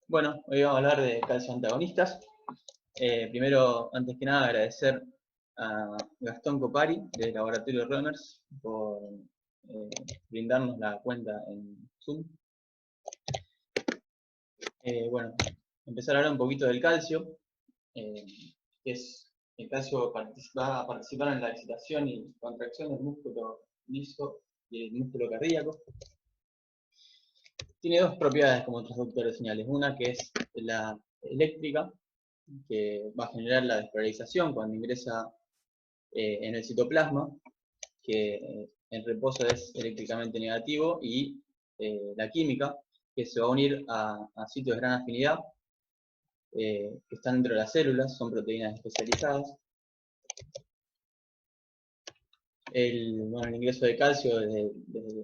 Bueno, hoy vamos a hablar de calcio antagonistas. Primero, antes que nada, agradecer a Gastón Copari, del Laboratorio Runners, por eh, brindarnos la cuenta en Zoom. Bueno, empezar a hablar un poquito del calcio, eh, que es el calcio va a participar en la excitación y contracción del músculo liso y el músculo cardíaco. Tiene dos propiedades como transductor de señales. Una que es la eléctrica, que va a generar la despolarización cuando ingresa en el citoplasma, que en reposo es eléctricamente negativo, y la química, que se va a unir a sitios de gran afinidad, que están dentro de las células, son proteínas especializadas. El ingreso de calcio desde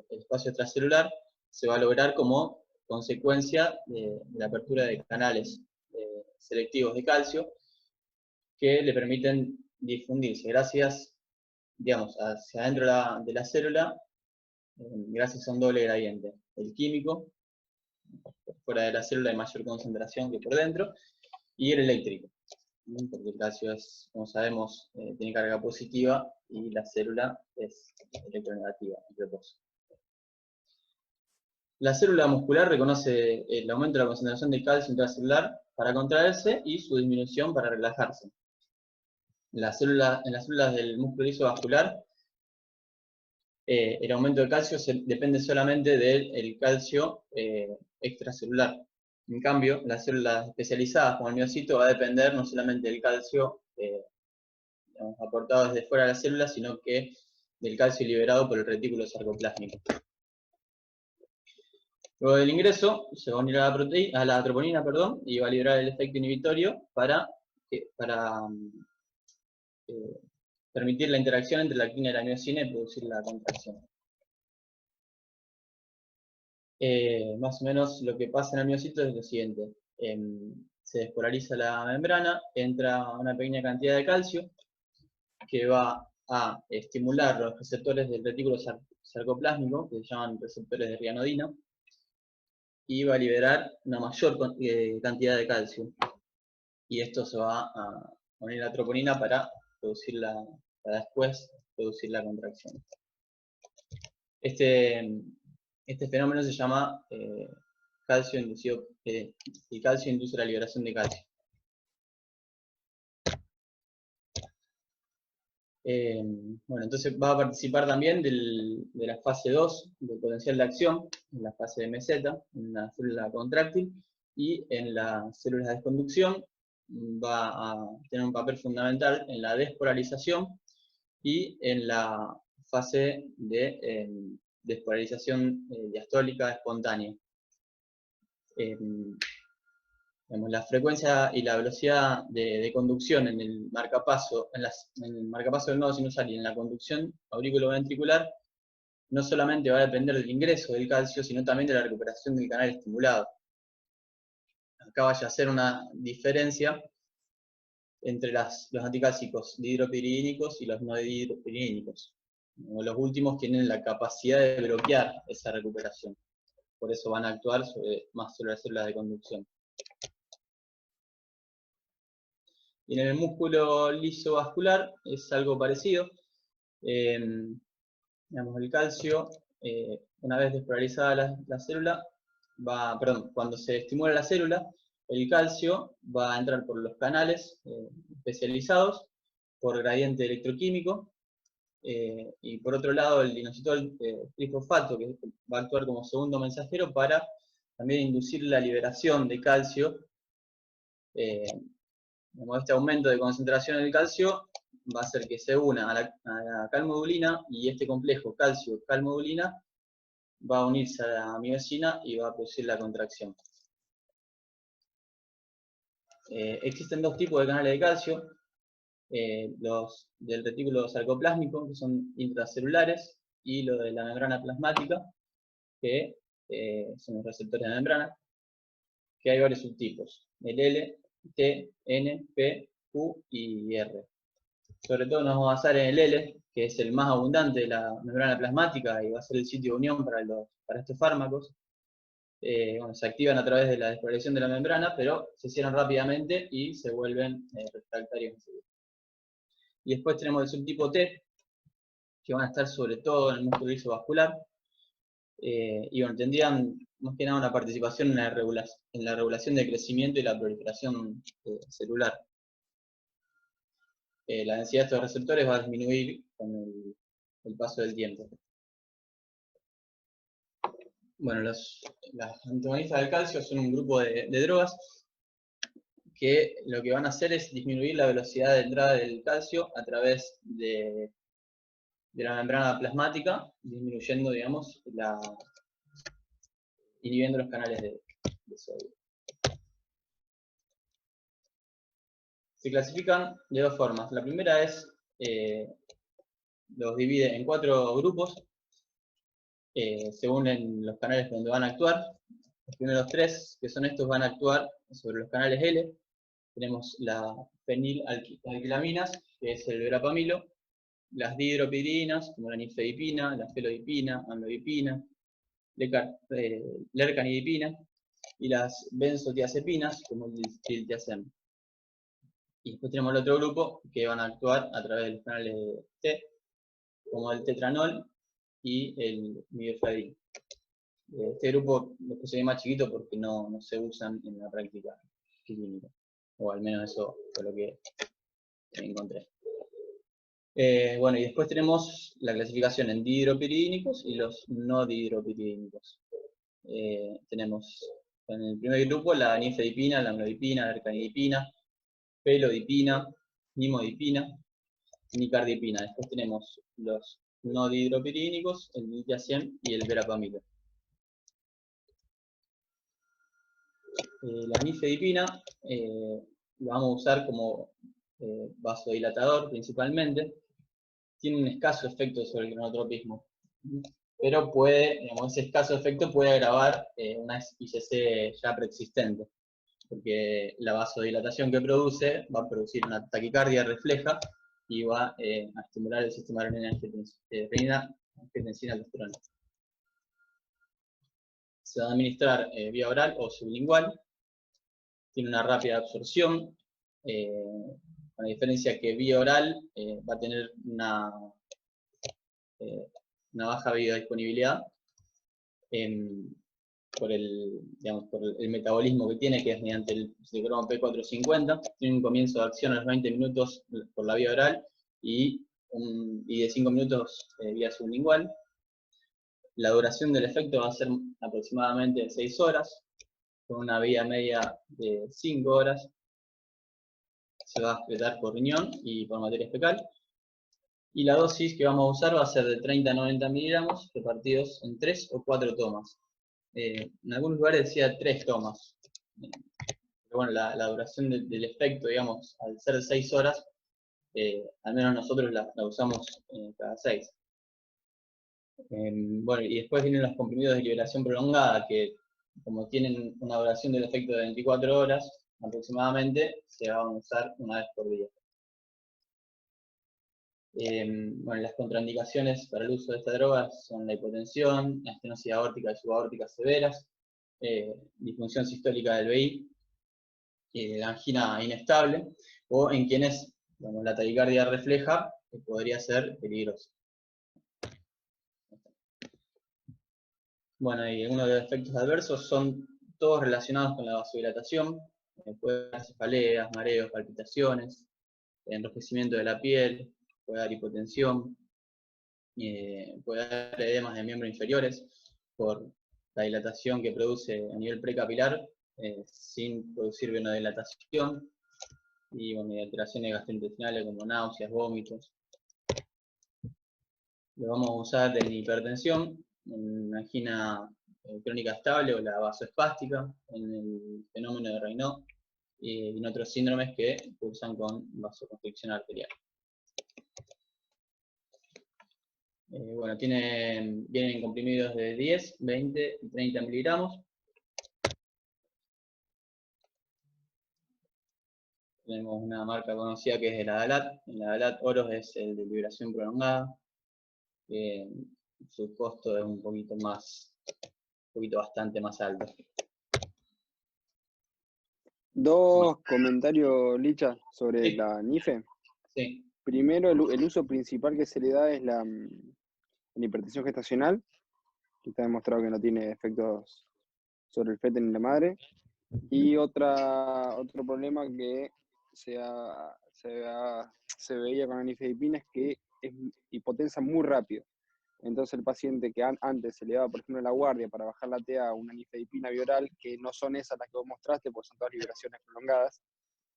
el espacio extracelular se va a lograr como consecuencia de la apertura de canales selectivos de calcio que le permiten difundirse gracias, digamos, hacia adentro de la célula, gracias a un doble gradiente. El químico, fuera de la célula hay mayor concentración que por dentro, y el eléctrico, porque el calcio es, como sabemos, tiene carga positiva y la célula es electronegativa en reposo. La célula muscular reconoce el aumento de la concentración de calcio intracelular para contraerse y su disminución para relajarse. En las células del músculo liso vascular, el aumento de calcio depende solamente del calcio extracelular. En cambio, las células especializadas como el miocito va a depender no solamente del calcio aportado desde fuera de la célula, sino que del calcio liberado por el retículo sarcoplásmico. Luego del ingreso, se va a unir a la troponina, y va a liberar el efecto inhibitorio para permitir la interacción entre la actina y la miocina y producir la contracción. Más o menos lo que pasa en el miocito es lo siguiente. Se despolariza la membrana, entra una pequeña cantidad de calcio que va a estimular los receptores del retículo sarcoplásmico, que se llaman receptores de rianodina, y va a liberar una mayor cantidad de calcio. Y esto se va a unir a la troponina para después producir la contracción. Este fenómeno se llama calcio inducido, el calcio induce la liberación de calcio. Bueno, entonces va a participar también de la fase 2 del potencial de acción, en la fase de meseta, en la célula contráctil, y en las células de desconducción va a tener un papel fundamental en la despolarización y en la fase de despolarización diastólica espontánea. La frecuencia y la velocidad de conducción en el marcapaso, en el marcapaso del nodo sinusal y en la conducción auriculoventricular no solamente va a depender del ingreso del calcio, sino también de la recuperación del canal estimulado. Acá vaya a hacer una diferencia entre los anticálcicos dihidropiridínicos y los no dihidropiridínicos. Los últimos tienen la capacidad de bloquear esa recuperación. Por eso van a actuar más sobre las células de conducción. Y en el músculo liso vascular es algo parecido. Digamos, el calcio, una vez despolarizada la célula, cuando se estimula la célula, el calcio va a entrar por los canales especializados, por gradiente electroquímico, y por otro lado el inositol trifosfato, que va a actuar como segundo mensajero para también inducir la liberación de calcio. Este aumento de concentración del calcio va a hacer que se una a la calmodulina, y este complejo calcio-calmodulina va a unirse a la miosina y va a producir la contracción. Existen dos tipos de canales de calcio, los del retículo sarcoplásmico, que son intracelulares, y los de la membrana plasmática, que son los receptores de membrana, que hay varios subtipos, el L, T, N, P, Q y R. Sobre todo nos vamos a basar en el L, que es el más abundante de la membrana plasmática y va a ser el sitio de unión para estos fármacos. bueno, se activan a través de la despolarización de la membrana, pero se cierran rápidamente y se vuelven refractarios enseguida. Y después tenemos el subtipo T, que van a estar sobre todo en el músculo liso vascular, y bueno, tendrían más que nada una participación en la regulación del crecimiento y la proliferación celular. La densidad de estos receptores va a disminuir con el paso del tiempo. Bueno, las antagonistas del calcio son un grupo de drogas que lo que van a hacer es disminuir la velocidad de entrada del calcio a través de la membrana plasmática, disminuyendo, digamos, inhibiendo los canales de sodio. Se clasifican de dos formas. La primera es, los divide en 4 grupos, según en los canales donde van a actuar. Los primeros 3, que son estos, van a actuar sobre los canales L. Tenemos las fenilalquilaminas, que es el verapamilo, las dihidropiridinas, como la nifedipina, la felodipina, amlodipina, lercanidipina, y las benzodiazepinas, como el diltiazem. Y después tenemos el otro grupo que van a actuar a través de los canales T, como el tetranol y el mifedrin. Este grupo después se ve más chiquito porque no se usan en la práctica clínica, o al menos eso fue lo que encontré. Bueno, y después tenemos la clasificación en dihidropiridínicos y los no dihidropiridínicos. Tenemos en el primer grupo la nifedipina, la amlodipina, la ercanidipina, felodipina, nimodipina, nicardipina. Después tenemos los no dihidropiridínicos, el diltiazem y el verapamilo. La nifedipina la vamos a usar como vasodilatador principalmente. Tiene un escaso efecto sobre el cronotropismo, pero ese escaso efecto puede agravar una ICC ya preexistente, porque la vasodilatación que produce va a producir una taquicardia refleja y va a estimular el sistema renina-angiotensina-aldosterona. Se va a administrar vía oral o sublingual, tiene una rápida absorción, con la diferencia que vía oral va a tener una baja biodisponibilidad por el metabolismo que tiene, que es mediante el ciclocromo P450. Tiene un comienzo de acción a los 20 minutos por la vía oral y de 5 minutos vía sublingual. La duración del efecto va a ser aproximadamente 6 horas, con una vía media de 5 horas. Se va a excretar por riñón y por materia fecal. Y la dosis que vamos a usar va a ser de 30 a 90 miligramos, repartidos en 3 o 4 tomas. En algunos lugares decía 3 tomas. Pero bueno, la duración del efecto, digamos, al ser 6 horas, al menos nosotros la usamos cada 6. Bueno, y después vienen los comprimidos de liberación prolongada, que como tienen una duración del efecto de 24 horas aproximadamente, se van a usar una vez por día. Bueno, las contraindicaciones para el uso de esta droga son la hipotensión, la estenosis aórtica y subaórticas severas, disfunción sistólica del VI, la angina inestable, o en quienes la taquicardia refleja podría ser peligrosa. Bueno, y algunos de los efectos adversos son todos relacionados con la vasodilatación, puede dar cefaleas, mareos, palpitaciones, enrojecimiento de la piel, puede dar hipotensión, puede dar edemas de miembros inferiores por la dilatación que produce a nivel precapilar sin producir venodilatación, y bueno, y alteraciones gastrointestinales como náuseas, vómitos. Lo vamos a usar en hipertensión, en angina crónica estable o la vasoespástica, en el fenómeno de Raynaud y en otros síndromes que cursan con vasoconstricción arterial. Bueno, vienen comprimidos de 10, 20 y 30 miligramos. Tenemos una marca conocida que es el Adalat. El Adalat Oros es el de liberación prolongada. Su costo es un poquito más poquito bastante más alto. Dos comentarios, Licha, sobre Sí, la NIFE. sí, Primero, el uso principal que se le da es la hipertensión gestacional, que está demostrado que no tiene efectos sobre el feto ni la madre. Y otro problema que se veía con la nifedipina es que es hipotensa muy rápido. Entonces el paciente que antes se le daba, por ejemplo, la guardia para bajar la TA una nifedipina bioral, que no son esas las que vos mostraste, porque son todas liberaciones prolongadas,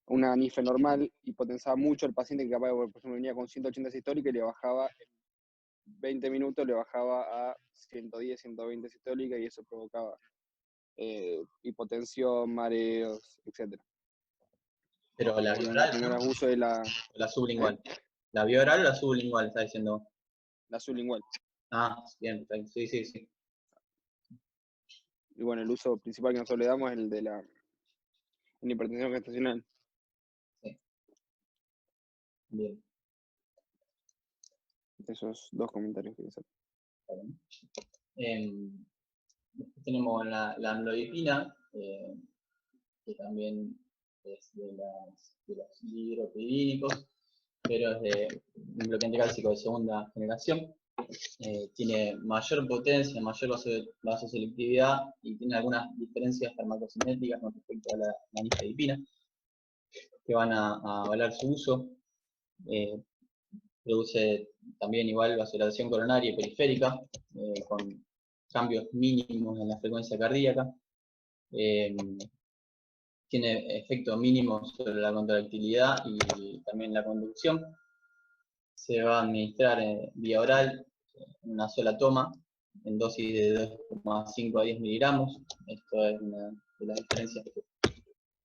una nife normal hipotensaba mucho al paciente que capaz, por ejemplo, venía con 180 sistólica y le bajaba en 20 minutos, le bajaba a 110, 120 sistólica y eso provocaba hipotensión, mareos, etc. pero la Bueno, vía en el oral, primer ¿no? abuso de la... O la ¿eh? sublingual. ¿La vía oral o la sublingual, está diciendo? La sublingual. Ah, bien, perfecto. Sí, sí, sí. Y bueno, el uso principal que nosotros le damos es el de la hipertensión gestacional. Sí, bien. Esos dos comentarios que hacer. Después tenemos la amlodipina, que también es de los hidropirínicos, pero es de un bloqueante cálcico de segunda generación. Tiene mayor potencia, mayor vasoselectividad y tiene algunas diferencias farmacocinéticas con respecto a la nifedipina, que van a avalar su uso. Produce también igual vasodilatación coronaria y periférica, con cambios mínimos en la frecuencia cardíaca. Eh, Tiene efecto mínimo sobre la contractilidad y también la conducción. Se va a administrar vía oral, en una sola toma, en dosis de 2,5 a 10 miligramos. Esto es una de las diferencias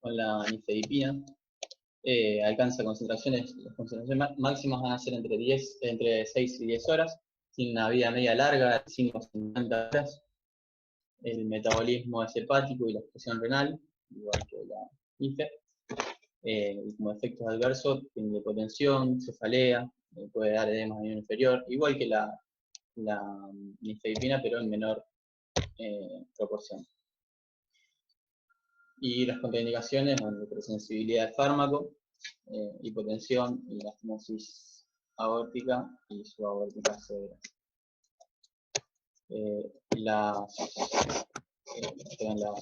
con la nifedipina. Alcanza concentraciones, las concentraciones máximas van a ser entre 6 y 10 horas, tiene una vida media larga, 5 a 50 horas. El metabolismo es hepático y la expresión renal, igual que la NIFE. Y como efectos adversos, tiene hipotensión, cefalea, puede dar edema a nivel inferior, igual que la nifedipina, pero en menor proporción. Y las contraindicaciones, bueno, hipersensibilidad de fármaco, hipotensión y la estenosis aórtica y subaórtica severa. Las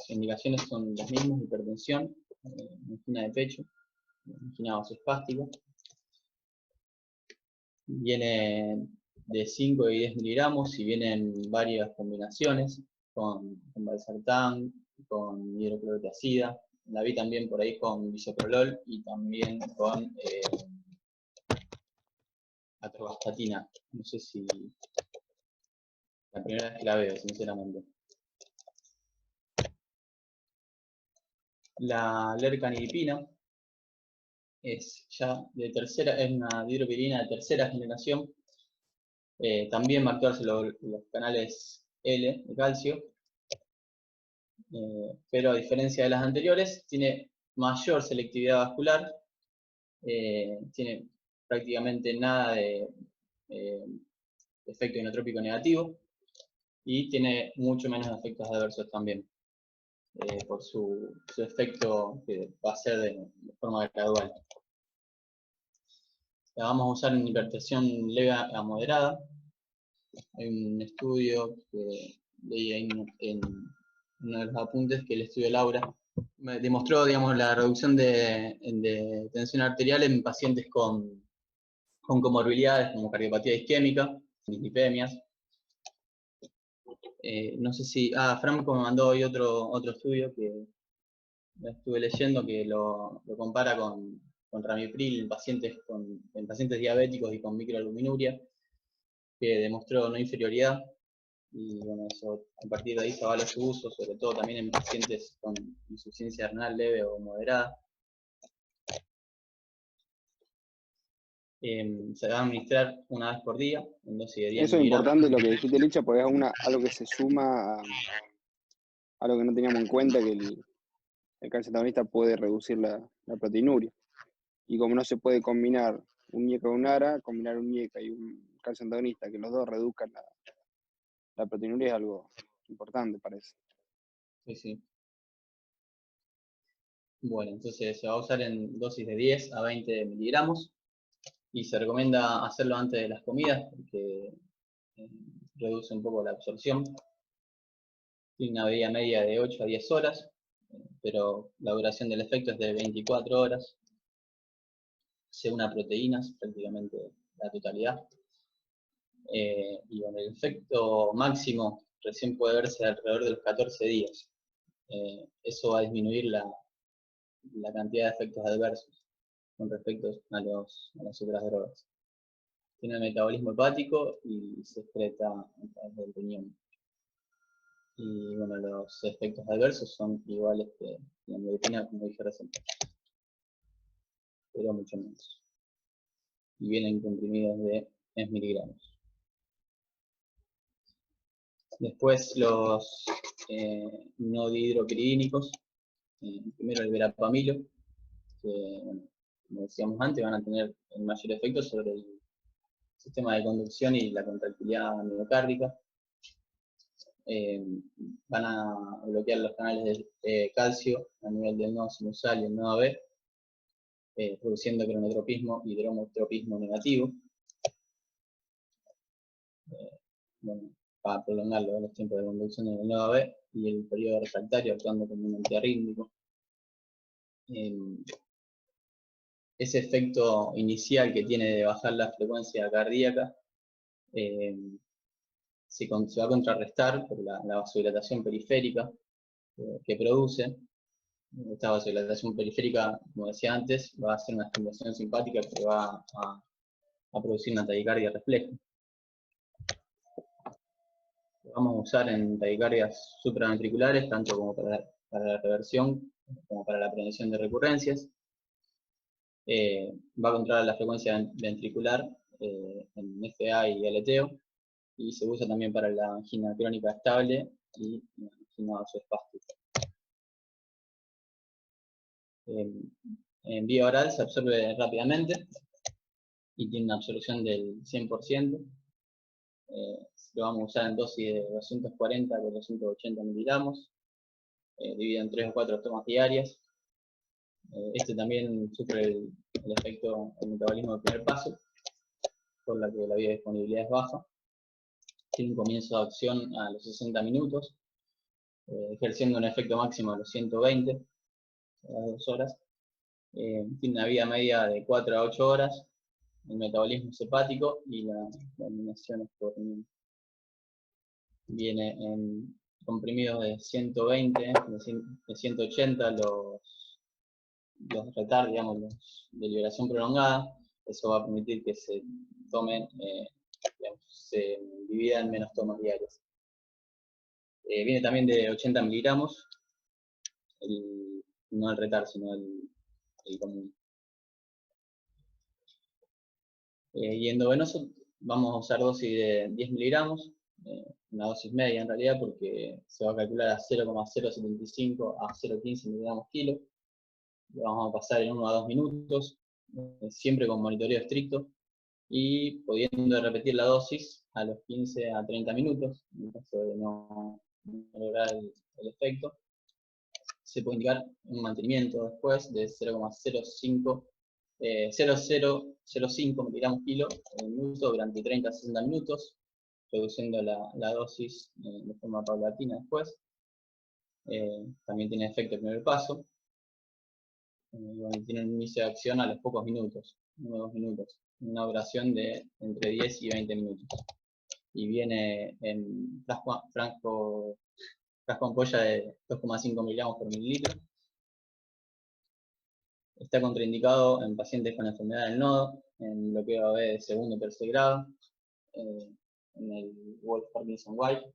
indicaciones son las mismas: hipertensión, angina de pecho, angina vasoespástica. Viene de 5 y 10 miligramos y vienen varias combinaciones con valsartán, con hidroclorotiazida. La vi también por ahí con bisoprolol y también con atorvastatina. No sé si la primera vez que la veo, sinceramente. La lercanidipina es ya de tercera, es una dihidropirina de tercera generación. También va a actuar sobre los canales L de calcio, pero a diferencia de las anteriores, tiene mayor selectividad vascular, tiene prácticamente nada de efecto inotrópico negativo y tiene mucho menos efectos adversos también, por su efecto que va a ser de forma gradual. La vamos a usar en hipertensión leve a moderada. Hay un estudio que leí ahí en uno de los apuntes, que el estudio Laura me demostró, digamos, la reducción de tensión arterial en pacientes con comorbilidades como cardiopatía isquémica, dislipemias. No sé si... Franco me mandó hoy otro estudio que estuve leyendo, que lo compara con ramipril en pacientes diabéticos y con microalbuminuria, que demostró no inferioridad. Y bueno, eso, a partir de ahí se avala su uso, sobre todo también en pacientes con insuficiencia renal leve o moderada. Se va a administrar una vez por día, en dosis de 10 Eso es miligramos. importante lo que dijiste, Licha, porque es algo que se suma a algo que no teníamos en cuenta, que el calcio antagonista puede reducir la proteinuria. Y como no se puede combinar un IECA con un ARA, combinar un IECA y un calcio antagonista, que los dos reduzcan la proteinuria, es algo importante, parece. Sí, sí. Bueno, entonces se va a usar en dosis de 10 a 20 miligramos y se recomienda hacerlo antes de las comidas porque reduce un poco la absorción. Tiene una vida media de 8 a 10 horas, pero la duración del efecto es de 24 horas. Se une a proteínas, prácticamente la totalidad. Y bueno, el efecto máximo recién puede verse alrededor de los 14 días. Eso va a disminuir la cantidad de efectos adversos con respecto a las otras drogas. Tiene metabolismo hepático y se excreta a través del riñón. Y bueno, los efectos adversos son iguales que la medicina, como dije recién, pero mucho menos. Y vienen comprimidos de 10 miligramos. Después los no dihidropiridínicos, primero el verapamilo, que bueno, como decíamos antes, van a tener el mayor efecto sobre el sistema de conducción y la contractilidad miocárdica. Van a bloquear los canales de calcio a nivel del nodo sinusal y el nodo B, produciendo cronotropismo y dromotropismo negativo. Bueno, para prolongar los tiempos de conducción en el nodo B y el periodo refractario actuando como un antiarrítmico. Ese efecto inicial que tiene de bajar la frecuencia cardíaca se va a contrarrestar por la vasodilatación periférica que produce. Esta vasodilatación periférica, como decía antes, va a hacer una estimulación simpática que va a producir una taquicardia refleja. Lo vamos a usar en taquicardias supraventriculares, tanto como para la reversión como para la prevención de recurrencias. Va a controlar la frecuencia ventricular en FA y aleteo, y se usa también para la angina crónica estable y la angina vasoespástica. En vía oral se absorbe rápidamente y tiene una absorción del 100%. Lo vamos a usar en dosis de 240 a 480 miligramos, dividido en 3 o 4 tomas diarias. Este también sufre el efecto del metabolismo de primer paso, por la que la biodisponibilidad es baja. Tiene un comienzo de acción a los 60 minutos, ejerciendo un efecto máximo a los 120, a las 2 horas. Tiene una vida media de 4 a 8 horas. El metabolismo es hepático y la eliminación es por riñón. Viene en comprimidos de 120, de 180 los retard, digamos, de liberación prolongada. Eso va a permitir que se tomen, digamos, se divida en menos tomas diarias. Viene también de 80 miligramos, no el retard, sino el común. Y endovenoso vamos a usar dosis de 10 miligramos, una dosis media en realidad, porque se va a calcular a 0,075 a 0,15 miligramos kilo. Lo vamos a pasar en 1 a 2 minutos, siempre con monitoreo estricto, y pudiendo repetir la dosis a los 15 a 30 minutos, en caso de no lograr el efecto. Se puede indicar un mantenimiento después de 0,05 miligramos kilo en minuto durante 30 a 60 minutos, reduciendo la dosis de forma paulatina después. También tiene efecto el primer paso. Tiene un inicio de acción a los pocos minutos, 1 o 2 minutos. Una duración de entre 10 y 20 minutos. Y viene en frasco ampolla de 2,5 miligramos por mililitro. Está contraindicado en pacientes con enfermedad del nodo, en bloqueo AB de segundo o tercer grado, en el Wolff-Parkinson-White,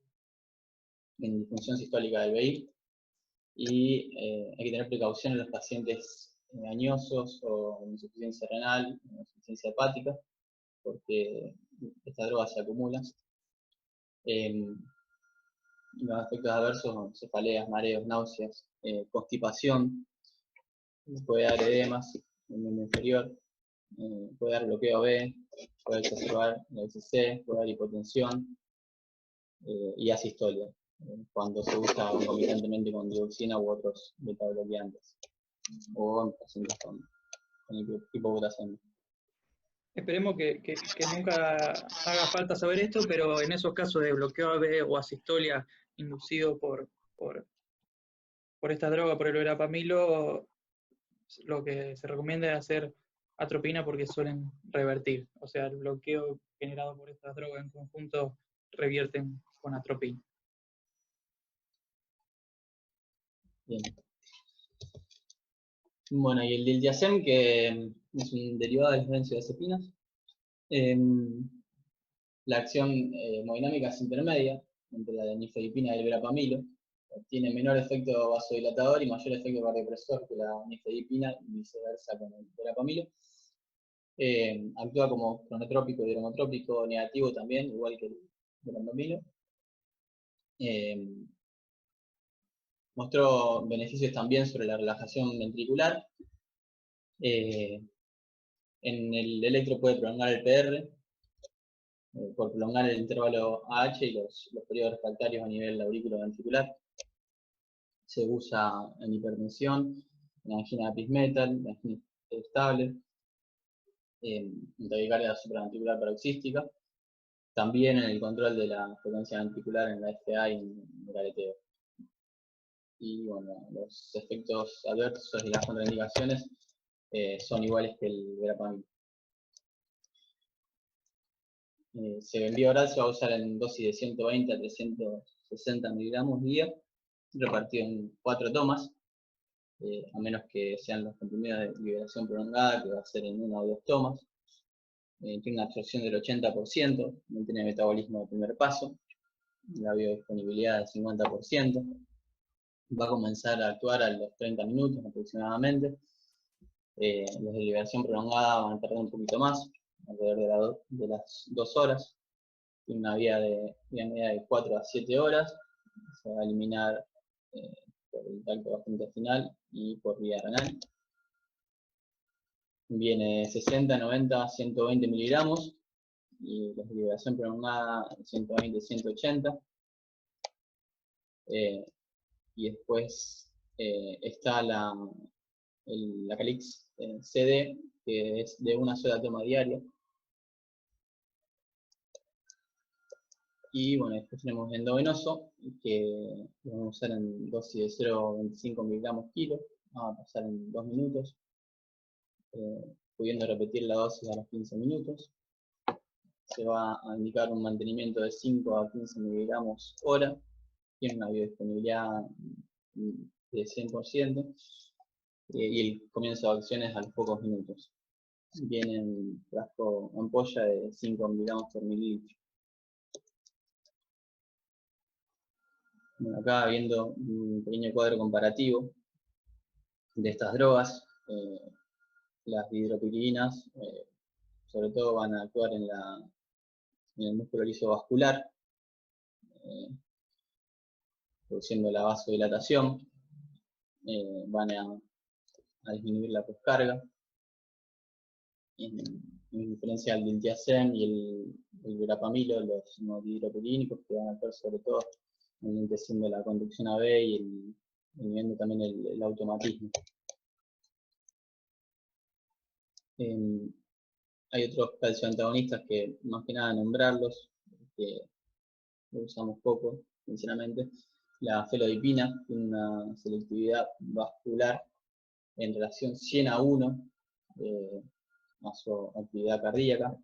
en disfunción sistólica del BI, y hay que tener precaución en los pacientes añosos o en insuficiencia renal, en insuficiencia hepática, porque esta droga se acumula. Los efectos adversos son cefaleas, mareos, náuseas, constipación, puede dar edemas en el miembro inferior, puede dar bloqueo B, puede exacerbar la SC, puede dar hipotensión y asistolia. cuando se usa concomitantemente con dioxina u otros beta-bloqueantes, o en pacientes con hipoglucemia. Esperemos que nunca haga falta saber esto, pero en esos casos de bloqueo AB o asistolia inducido por esta droga, por el verapamilo, lo que se recomienda es hacer atropina porque suelen revertir. O sea, el bloqueo generado por estas drogas en conjunto revierten con atropina. Bien. Bueno, y el diltiazem, que es un derivado de las benzodiazepinas, la acción hemodinámica es intermedia entre la nifedipina y el verapamilo. Tiene menor efecto vasodilatador y mayor efecto cardiopresor que la nifedipina y viceversa con el verapamilo. Actúa como cronotrópico y dromotrópico negativo también, igual que el verapamilo. Mostró beneficios también sobre la relajación ventricular. En el electro puede prolongar el PR, por prolongar el intervalo AH y los periodos refractarios a nivel auriculoventricular. Se usa en hipertensión, en angina de Pacemaker, en angina estable, en taquicardia supraventricular paroxística, también en el control de la frecuencia ventricular en la FA y en el aleteo. Y bueno, los efectos adversos y las contraindicaciones son iguales que el verapamilo. En vía oral se va a usar en dosis de 120 a 360 miligramos día, repartido en 4 tomas, a menos que sean los comprimidos de liberación prolongada, que va a ser en 1 o 2 tomas. Tiene una absorción del 80%, no tiene metabolismo de primer paso, la biodisponibilidad del 50%. Va a comenzar a actuar a los 30 minutos aproximadamente. Los de liberación prolongada van a tardar un poquito más, alrededor de las 2 horas. Tiene una vía media de 4 a 7 horas. Se va a eliminar por el tracto gastrointestinal y por vía renal. Viene 60, 90, 120 miligramos y la liberación prolongada 120, 180. Y después está la Calix CD, que es de una sola toma diaria. Y bueno, después tenemos endovenoso, que lo vamos a usar en dosis de 0,25 miligramos kilo. Vamos a pasar en 2 minutos, pudiendo repetir la dosis a los 15 minutos. Se va a indicar un mantenimiento de 5 a 15 miligramos hora. Tiene una biodisponibilidad de 100%. Y el comienzo de acciones a los pocos minutos. Viene en frasco ampolla de 5 miligramos por mililitro. Bueno, acá viendo un pequeño cuadro comparativo de estas drogas, las hidropiridinas sobre todo van a actuar en el músculo liso vascular, produciendo la vasodilatación, van a disminuir la poscarga, en diferencia al diltiazem y el verapamilo, los no dihidropiridínicos, que van a actuar sobre todo enlenteciendo la conducción AB y inhibiendo también el automatismo. Hay otros calcioantagonistas que más que nada nombrarlos, que lo usamos poco, sinceramente. La felodipina tiene una selectividad vascular en relación 100 a 1 a su actividad cardíaca.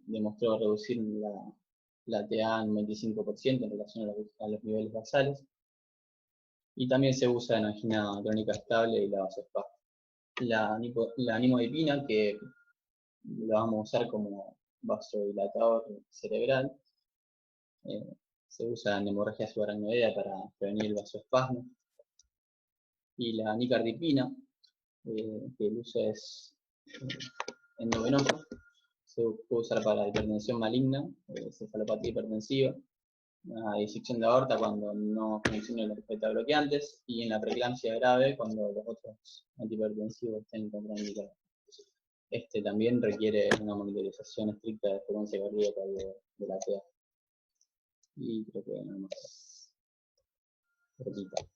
Demostró reducir la TA en un 25% en relación a los niveles basales. Y también se usa en angina crónica estable y la vasospasmo. La nimodipina, que la vamos a usar como vasodilatador cerebral, se usa en hemorragia subaracnoidea para prevenir el vasoespasmo. Y la nicardipina, que el uso es endovenoso, se puede usar para hipertensión maligna, cefalopatía hipertensiva, una disección de aorta cuando no funcionan los beta-bloqueantes, y en la preeclampsia grave cuando los otros antihipertensivos estén contraindicados. Este también requiere una monitorización estricta de frecuencia cardíaca de la TA. Y creo que nada más. repita.